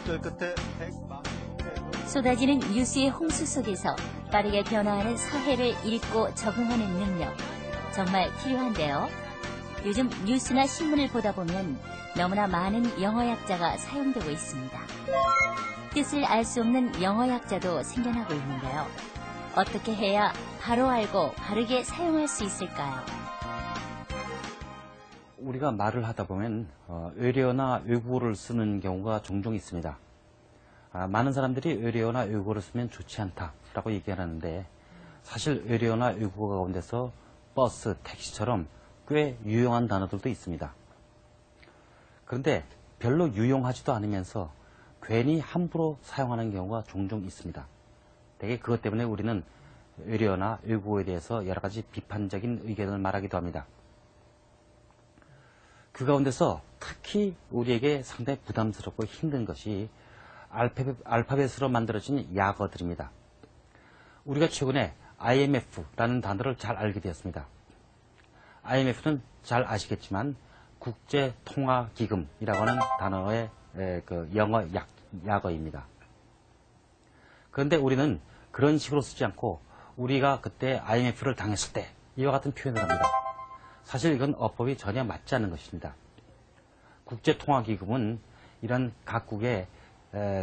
집결 끝에 쏟아지는 뉴스의 홍수 속에서 빠르게 변화하는 사회를 읽고 적응하는 능력, 정말 필요한데요. 요즘 뉴스나 신문을 보다 보면 너무나 많은 영어 약자가 사용되고 있습니다. 뜻을 알 수 없는 영어 약자도 생겨나고 있는데요. 어떻게 해야 바로 알고 바르게 사용할 수 있을까요? 우리가 말을 하다 보면 외래어나 외국어를 쓰는 경우가 종종 있습니다. 많은 사람들이 외래어나 외국어를 쓰면 좋지 않다라고 얘기하는데 사실 외래어나 외국어 가운데서 버스, 택시처럼 꽤 유용한 단어들도 있습니다. 그런데 별로 유용하지도 않으면서 괜히 함부로 사용하는 경우가 종종 있습니다. 대개 그것 때문에 우리는 외래어나 외국어에 대해서 여러 가지 비판적인 의견을 말하기도 합니다. 그 가운데서 특히 우리에게 상당히 부담스럽고 힘든 것이 알파벳으로 만들어진 약어들입니다. 우리가 최근에 IMF라는 단어를 잘 알게 되었습니다. IMF는 잘 아시겠지만 국제통화기금이라고 하는 단어의 영어 약어입니다. 그런데 우리는 그런 식으로 쓰지 않고 우리가 그때 IMF를 당했을 때 이와 같은 표현을 합니다. 사실 이건 어법이 전혀 맞지 않는 것입니다. 국제통화기금은 이런 각국의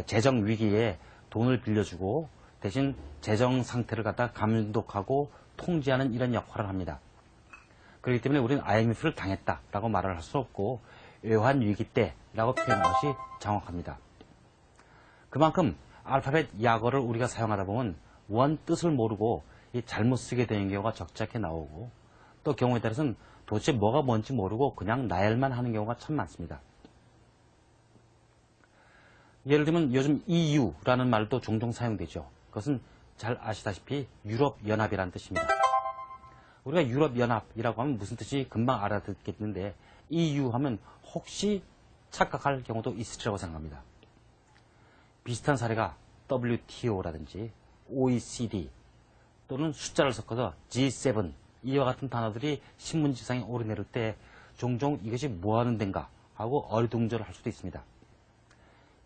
재정 위기에 돈을 빌려주고 대신 재정 상태를 갖다 감독하고 통제하는 이런 역할을 합니다. 그렇기 때문에 우리는 IMF를 당했다라고 말을 할 수 없고 외환 위기 때라고 표현하는 것이 정확합니다. 그만큼 알파벳 약어를 우리가 사용하다 보면 원 뜻을 모르고 잘못 쓰게 되는 경우가 적잖게 나오고 또 경우에 따라서는 도대체 뭐가 뭔지 모르고 그냥 나열만 하는 경우가 참 많습니다. 예를 들면 요즘 EU라는 말도 종종 사용되죠. 그것은 잘 아시다시피 유럽연합이라는 뜻입니다. 우리가 유럽연합이라고 하면 무슨 뜻인지 금방 알아듣겠는데 EU 하면 혹시 착각할 경우도 있으리라고 생각합니다. 비슷한 사례가 WTO라든지 OECD 또는 숫자를 섞어서 G7 이와 같은 단어들이 신문지상에 오르내릴 때 종종 이것이 뭐하는 데인가 하고 어리둥절을 할 수도 있습니다.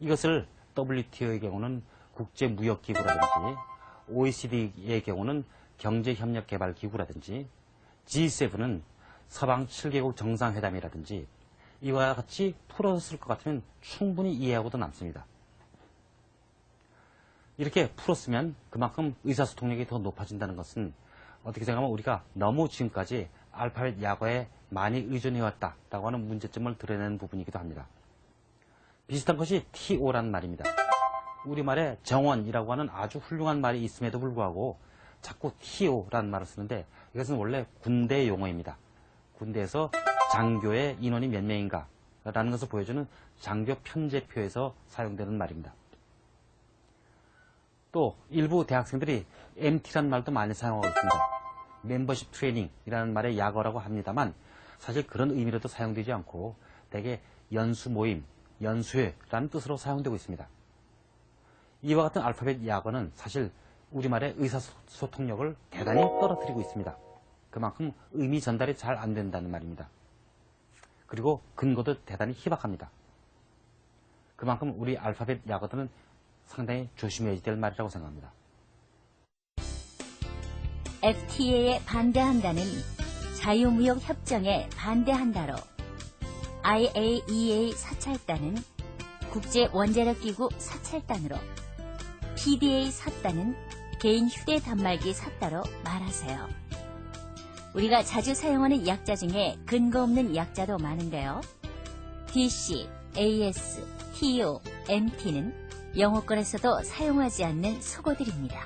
이것을 WTO의 경우는 국제무역기구라든지 OECD의 경우는 경제협력개발기구라든지 G7은 서방 7개국 정상회담이라든지 이와 같이 풀어서 쓸 것 같으면 충분히 이해하고도 남습니다. 이렇게 풀었으면 그만큼 의사소통력이 더 높아진다는 것은 어떻게 생각하면 우리가 너무 지금까지 알파벳 약어에 많이 의존해왔다라고 하는 문제점을 드러내는 부분이기도 합니다. 비슷한 것이 TO라는 말입니다. 우리말에 정원이라고 하는 아주 훌륭한 말이 있음에도 불구하고 자꾸 TO라는 말을 쓰는데 이것은 원래 군대 용어입니다. 군대에서 장교의 인원이 몇 명인가 라는 것을 보여주는 장교 편제표에서 사용되는 말입니다. 또 일부 대학생들이 MT라는 말도 많이 사용하고 있습니다. 멤버십 트레이닝이라는 말의 약어라고 합니다만 사실 그런 의미로도 사용되지 않고 대개 연수 모임, 연수회라는 뜻으로 사용되고 있습니다. 이와 같은 알파벳 약어는 사실 우리말의 의사소통력을 대단히 떨어뜨리고 있습니다. 그만큼 의미 전달이 잘 안 된다는 말입니다. 그리고 근거도 대단히 희박합니다. 그만큼 우리 알파벳 약어들은 상당히 조심해야 될 말이라고 생각합니다. FTA에 반대한다는 자유무역협정에 반대한다로 IAEA 사찰단은 국제원자력기구 사찰단으로 PDA 샀다는 개인 휴대 단말기 샀다로 말하세요. 우리가 자주 사용하는 약자 중에 근거 없는 약자도 많은데요. DC, AS, TO, MT는 영어권에서도 사용하지 않는 속어들입니다.